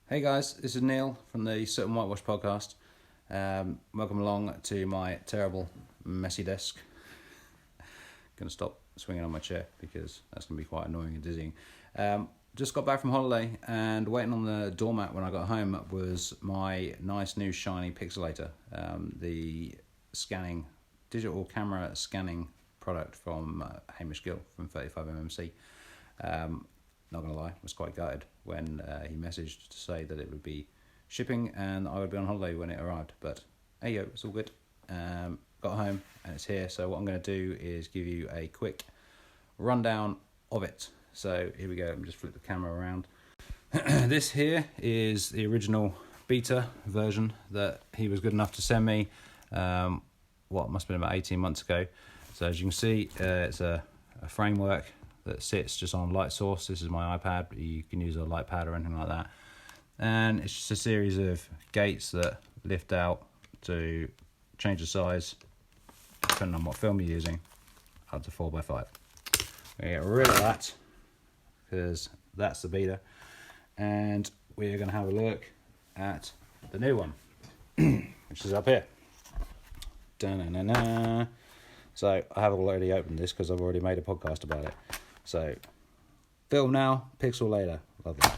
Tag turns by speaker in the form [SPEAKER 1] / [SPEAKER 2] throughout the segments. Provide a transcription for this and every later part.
[SPEAKER 1] Hey guys, this is Neil from the Soot and Whitewash podcast. Welcome along to my terrible, messy desk. Going to stop swinging on my chair because that's going to be quite annoying and dizzying. Just got back from holiday and waiting on the doormat when I got home was my nice new shiny Pixl-Latr, the digital camera scanning product from Hamish Gill from 35mmc. Not going to lie, I was quite gutted when he messaged to say that it would be shipping and I would be on holiday when it arrived. But hey yo, it's all good. Got home and it's here. So what I'm going to do is give you a quick rundown of it. So here we go. Let me just flip the camera around. This here is the original beta version that he was good enough to send me. What must have been about 18 months ago. So as you can see, it's a framework that sits just on a light source. This is my iPad, but you can use a light pad or anything like that. And it's just a series of gates that lift out to change the size, depending on what film you're using, up to 4x5. I'm gonna get rid of that, because that's the beta. And we're gonna have a look at the new one, which is up here. Da-na-na-na. So I have already opened this because I've already made a podcast about it. So, film now, Pixl-Latr, lovely.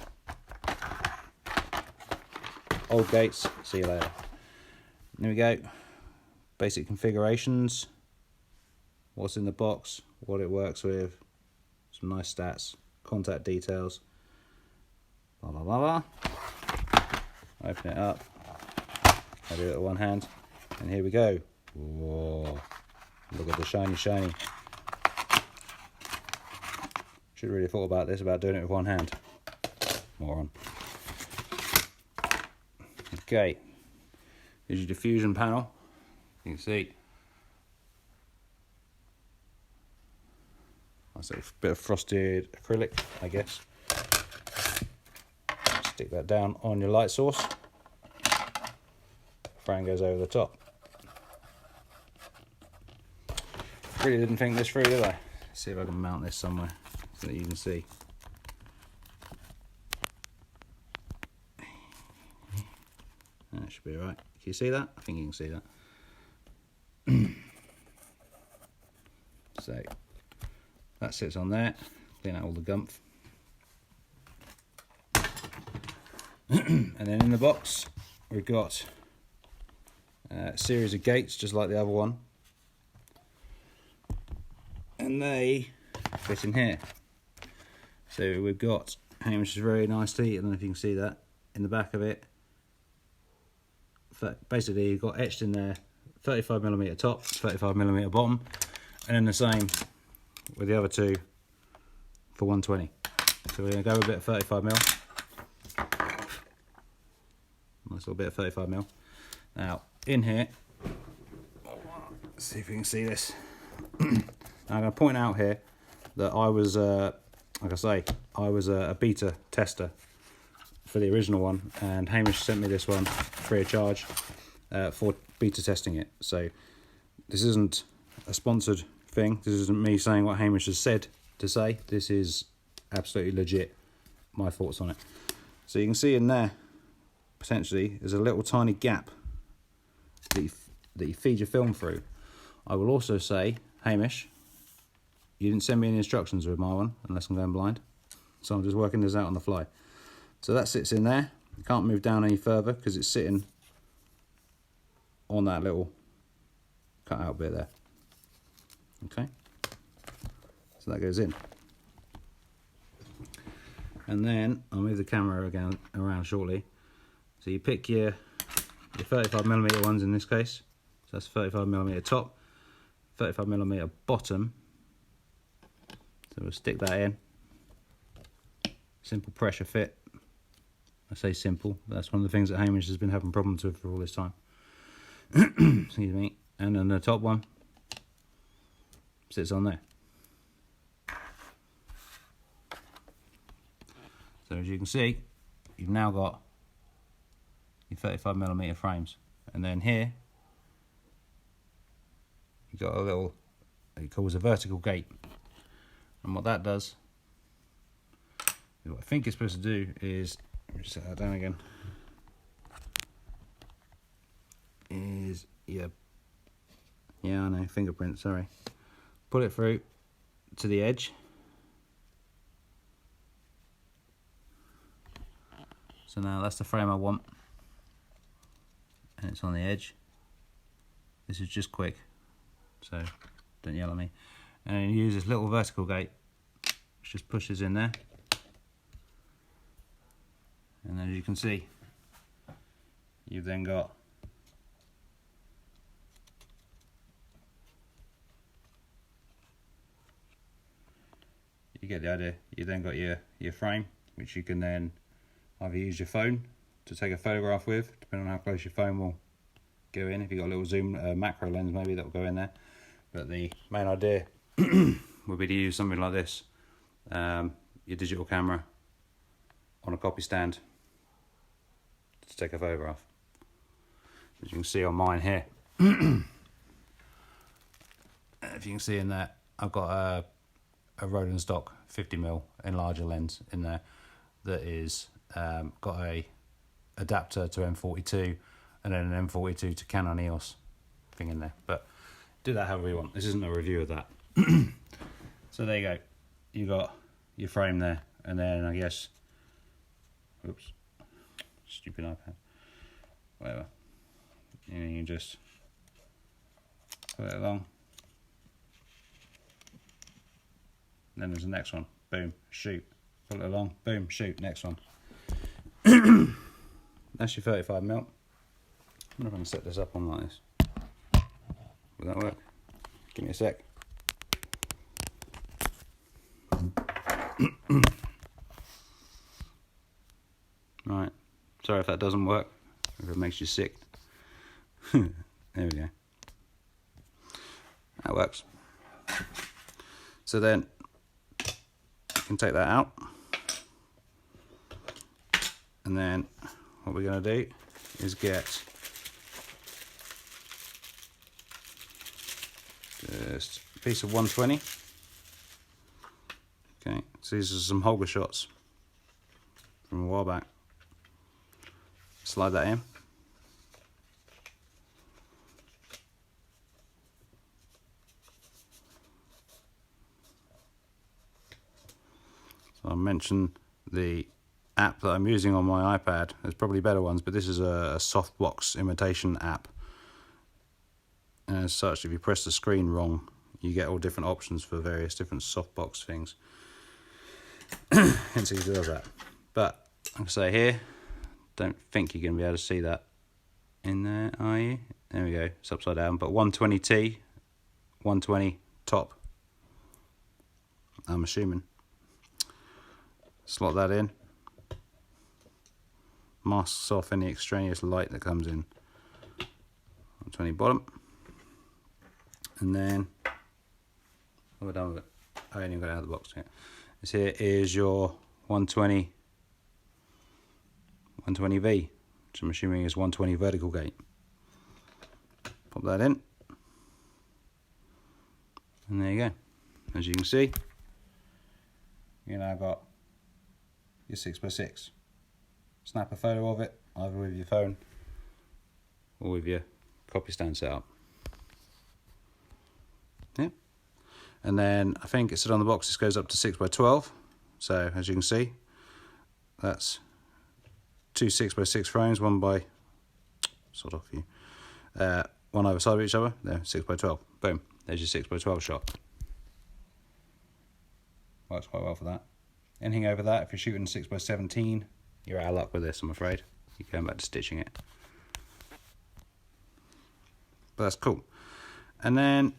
[SPEAKER 1] Old gates, see you later. There we go. Basic configurations, what's in the box, what it works with, some nice stats, contact details, blah blah blah blah. Open it up, I do it with one hand, and here we go. Whoa, look at the shiny. Should have really thought about this, about doing it with one hand. Moron. Okay. Here's your diffusion panel. You can see. That's a bit of frosted acrylic, I guess. Stick that down on your light source. Frame goes over the top. Really didn't think this through, did I? Let's see if I can mount this somewhere so that you can see. That should be alright. Can you see that? I think you can see that. So that sits on there. Clean out all the gump. And then in the box we've got a series of gates just like the other one. And they fit in here. So we've got Hamish's very nicely, I don't know if you can see that, in the back of it. Basically you've got etched in there 35mm top, 35mm bottom, and then the same with the other two for 120. So we're going to go with a bit of 35mm. Nice little bit of 35mm. Now in here, let's see if you can see this. I'm going to point out here that I was, like I say, I was a beta tester for the original one, and Hamish sent me this one free of charge for beta testing it. So this isn't a sponsored thing. This isn't me saying what Hamish has said to say. This is absolutely legit, my thoughts on it. So you can see in there, potentially, there's a little tiny gap that you feed your film through. I will also say, Hamish, you didn't send me any instructions with my one, unless I'm going blind. So I'm just working this out on the fly. So that sits in there. You can't move down any further because it's sitting on that little cut out bit there. Okay. So that goes in. And then I'll move the camera again around shortly. So you pick your 35mm ones in this case. So that's 35mm top, 35mm bottom. So we'll stick that in. Simple pressure fit. I say simple, but that's one of the things that Hamish has been having problems with for all this time. Excuse me. And then the top one sits on there. So as you can see, you've now got your 35mm frames. And then here, you've got a little, it calls a vertical gate. And what that does, what I think it's supposed to do is Let me set that down again. Is yeah, I know, fingerprint. Sorry. Pull it through to the edge. So now that's the frame I want, and it's on the edge. This is just quick, so don't yell at me. And you use this little vertical gate, which just pushes in there. And as you can see, you've then got you get the idea. You then got your frame, which you can then either use your phone to take a photograph with, depending on how close your phone will go in. If you've got a little zoom macro lens, maybe that will go in there. But the main idea would be to use something like this, your digital camera on a copy stand to take a photograph. As you can see on mine here, if you can see in there, I've got a Roland stock 50mm enlarger lens in there that is got a adapter to M42 and then an M42 to Canon EOS thing in there. But do that however you want. This isn't a review of that. So there you go. You got your frame there, and then I guess, oops, stupid iPad, whatever. And you just put it along. And then there's the next one. Boom, shoot. Pull it along. Boom, shoot. Next one. That's your 35mm. I wonder if I can set this up on like this. Will that work? Give me a sec. Right. Sorry if that doesn't work. If it makes you sick. There we go. That works. So then you can take that out. And then what we're going to do is get just a piece of 120. Okay, so these are some Holger shots from a while back. Slide that in. So I mentioned the app that I'm using on my iPad. There's probably better ones, but this is a softbox imitation app. And as such, if you press the screen wrong, you get all different options for various different softbox things. Hence, he does that. But like I say here, don't think you're going to be able to see that in there, are you? There we go. It's upside down. But 120T, 120 top. I'm assuming. Slot that in. Masks off any extraneous light that comes in. 120 bottom. And then, what have I done with it? I ain't even got it out of the box yet. This here is your 120V, which I'm assuming is 120 vertical gate. Pop that in. And there you go. As you can see, you now got your 6x6. Snap a photo of it, either with your phone or with your copy stand setup. Yeah. And then I think it said on the box this goes up to 6x12. So as you can see, that's two 6x6 frames, one by sort of you, one either side of each other. There, 6x12. Boom. There's your 6x12 shot. Works quite well for that. Anything over that, if you're shooting 6x17, you're out of luck with this, I'm afraid. You're going back to stitching it. But that's cool. And then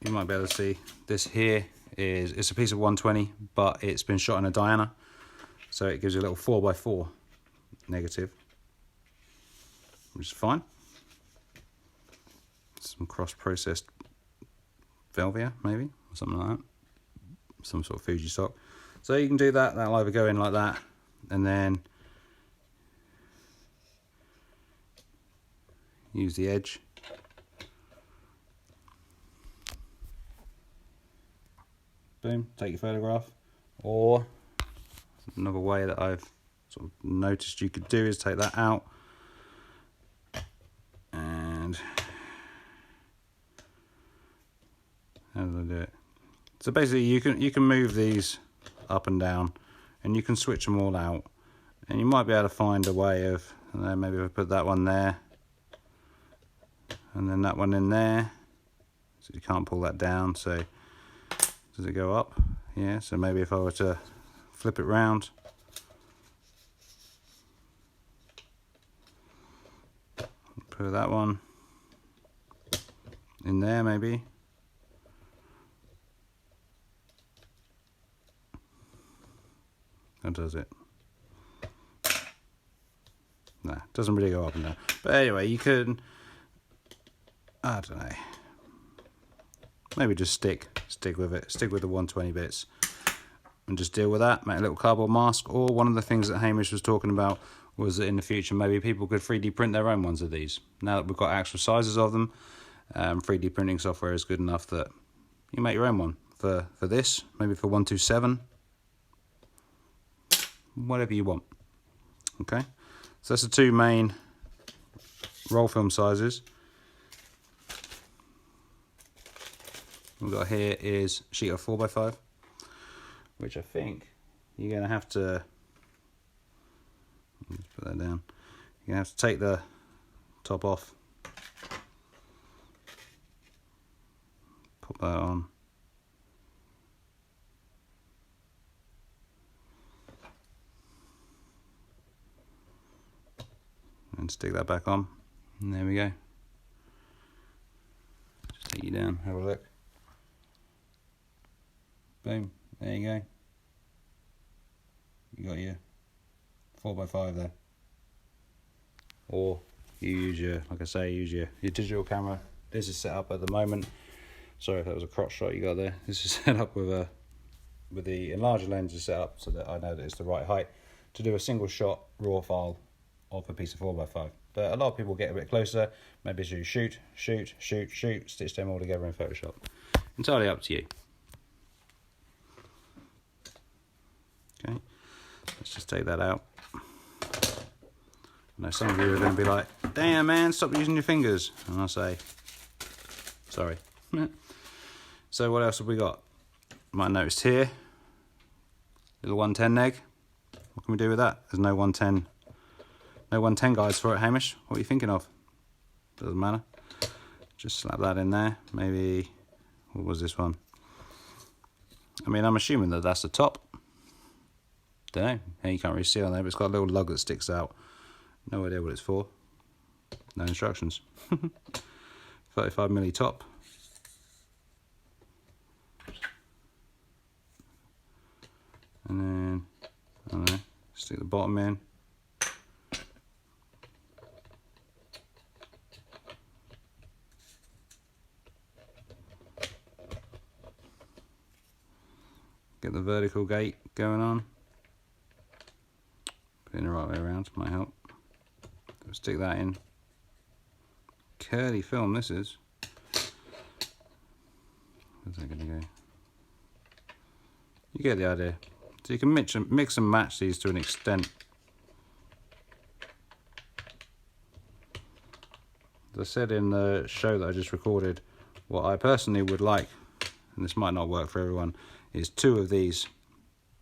[SPEAKER 1] you might be able to see this here is, it's a piece of 120, but it's been shot in a Diana. So it gives you a little 4x4 negative, which is fine. Some cross-processed Velvia, maybe, or something like that. Some sort of Fuji stock. So you can do that. That'll either go in like that, and then use the edge. Boom, take your photograph. Or another way that I've sort of noticed you could do is take that out and how do I do it? So basically you can move these up and down and you can switch them all out, and you might be able to find a way of, maybe if I put that one there and then that one in there, so you can't pull that down. So does it go up? Yeah, so maybe if I were to flip it round, put that one in there maybe. How does it? Nah, it doesn't really go up and down. But anyway, you can, I don't know, maybe just stick with it, stick with the 120 bits and just deal with that, make a little cardboard mask. Or one of the things that Hamish was talking about was that in the future maybe people could 3D print their own ones of these. Now that we've got actual sizes of them, 3D printing software is good enough that you make your own one for this, maybe for 127, whatever you want. Okay, so that's the two main roll film sizes. We've got here is a sheet of 4x5, which I think you're going to have to, let's put that down, you're going to have to take the top off, put that on, and stick that back on, and there we go. Just take you down, have a look. Boom, there you go. You got your 4x5 there. Or you use your, like I say, use your digital camera. This is set up at the moment. Sorry if that was a crotch shot you got there. This is set up with the enlarger lens is set up so that I know that it's the right height to do a single shot raw file of a piece of 4x5. But a lot of people get a bit closer. Maybe you shoot, stitch them all together in Photoshop. Entirely up to you. Okay, let's just take that out. I know some of you are going to be like, damn man, stop using your fingers. And I'll say, sorry. So what else have we got? You might have noticed here, little 110 neg. What can we do with that? There's no 110 guides for it, Hamish. What are you thinking of? Doesn't matter. Just slap that in there. Maybe, what was this one? I mean, I'm assuming that that's the top. Don't know. Hey, you can't really see on there, but it's got a little lug that sticks out. No idea what it's for. No instructions. 35mm top. And then, I don't know, stick the bottom in. Get the vertical gate going on. Put it the right way around, might help. Stick that in. Curly film this is. Where's that gonna go? You get the idea. So you can mix and match these to an extent. As I said in the show that I just recorded, what I personally would like, and this might not work for everyone, is two of these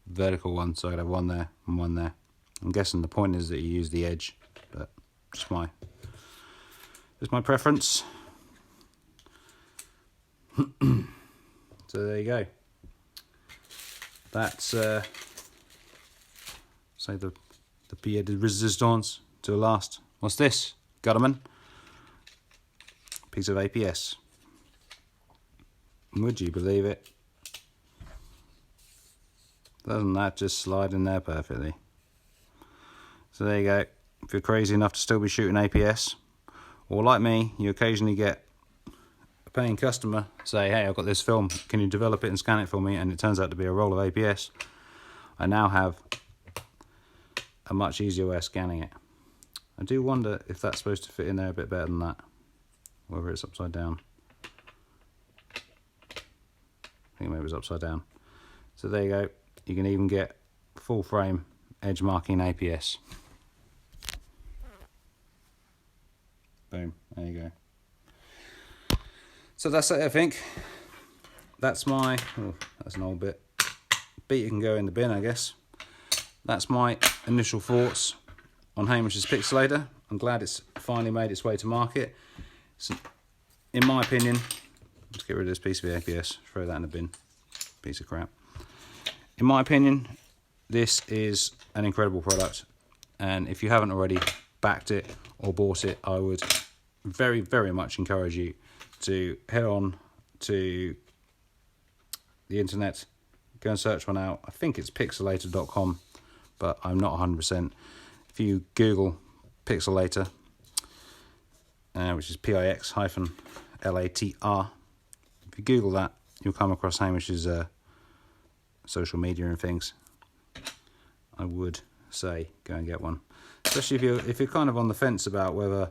[SPEAKER 1] vertical ones, so I'd have one there and one there. I'm guessing the point is that you use the edge, but just my preference. So there you go. That's say the pied de resistance to the last. What's this, Gutterman? Piece of APS. Would you believe it? Doesn't that just slide in there perfectly? So there you go. If you're crazy enough to still be shooting APS, or like me, you occasionally get a paying customer say, hey, I've got this film, can you develop it and scan it for me? And it turns out to be a roll of APS. I now have a much easier way of scanning it. I do wonder if that's supposed to fit in there a bit better than that, whether it's upside down. I think maybe it's upside down. So there you go. You can even get full frame edge marking APS. Boom, there you go. So that's it, I think. That's my, that's an old bit. Beater can go in the bin, I guess. That's my initial thoughts on Hamish's Pixl-Latr. I'm glad it's finally made its way to market. So, in my opinion, let's get rid of this piece of APS, throw that in the bin, piece of crap. In my opinion, this is an incredible product, and if you haven't already backed it or bought it, I would very, very much encourage you to head on to the internet, go and search one out. I think it's pixl-latr.com, but I'm not 100%. If you Google Pixl-Latr, which is Pix-Latr, if you Google that, you'll come across Hamish's social media and things. I would say go and get one, especially if you're kind of on the fence about whether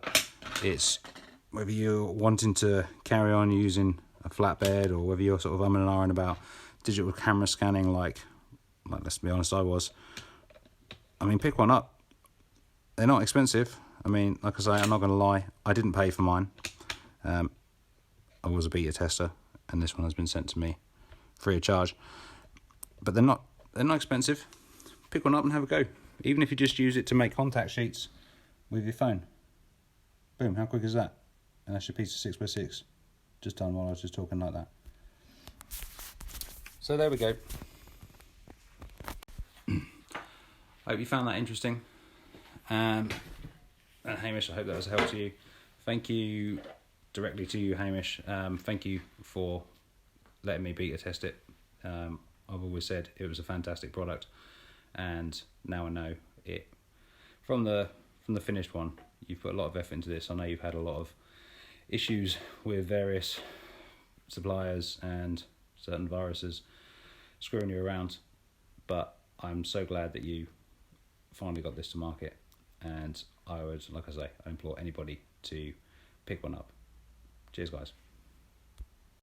[SPEAKER 1] you're wanting to carry on using a flatbed, or whether you're sort of umming and ahhing about digital camera scanning, like let's be honest, I was. I mean, pick one up. They're not expensive. I mean, like I say, I'm not going to lie, I didn't pay for mine. I was a beta tester, and this one has been sent to me free of charge. But they're not expensive. Pick one up and have a go. Even if you just use it to make contact sheets with your phone. Boom, how quick is that? And that's your piece of 6x6. Just done while I was just talking like that. So there we go. I hope you found that interesting. And Hamish, I hope that was a help to you. Thank you directly to you, Hamish. Thank you for letting me beta test it. I've always said it was a fantastic product, and now I know it. From the finished one, you've put a lot of effort into this. I know you've had a lot of issues with various suppliers and certain viruses screwing you around, but I'm so glad that you finally got this to market, and I would, like I say, I implore anybody to pick one up. Cheers, guys.